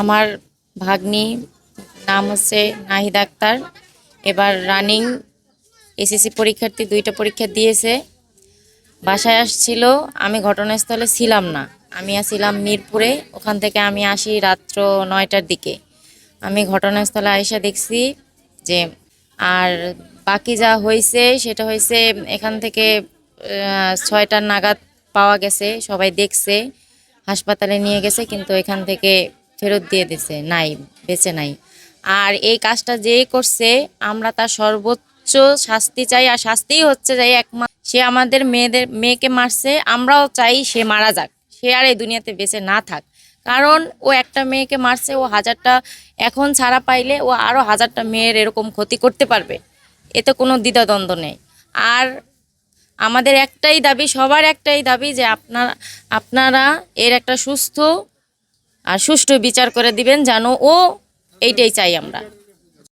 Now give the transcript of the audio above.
আমার ভাগ্নি নাম হচ্ছে নাহিদ আক্তার। এবার রানিং এসএসসি পরীক্ষার্থী, 2টা পরীক্ষা দিয়েছে। বাসায় আসছিল, আমি ঘটনাস্থলে ছিলাম না, আমি ছিলাম মিরপুরে। ওখান থেকে আমি আসি রাত্র 9টার দিকে। আমি ঘটনাস্থলে আইসা দেখছি যে, আর বাকি যা হয়েছে সেটা হয়েছে এখান থেকে 6টার নাগাদ পাওয়া গেছে, সবাই দেখছে, হাসপাতালে নিয়ে গেছে, কিন্তু এখান থেকে ফেরত দিয়ে দিছে, নাই, বেঁচে নাই। আর এই কাজটা যেই করছে আমরা তার সর্বোচ্চ শাস্তি চাই, আর শাস্তিই হচ্ছে যাই সে আমাদের মেয়েকে মারছে, আমরাও চাই সে মারা যাক, সে আর এই দুনিয়াতে বেঁচে না থাক। কারণ ও একটা মেয়েকে মারছে, ও হাজারটা, এখন ছাড়া পাইলে ও আরও হাজারটা মেয়ের এরকম ক্ষতি করতে পারবে, এতে কোনো দ্বিধাদ্বন্দ্ব নেই। আর আমাদের একটাই দাবি, সবার একটাই দাবি যে আপনারা এর একটা সুস্থ আর সুষ্ঠু বিচার করে দিবেন, যেন ও, এইটাই চাই আমরা।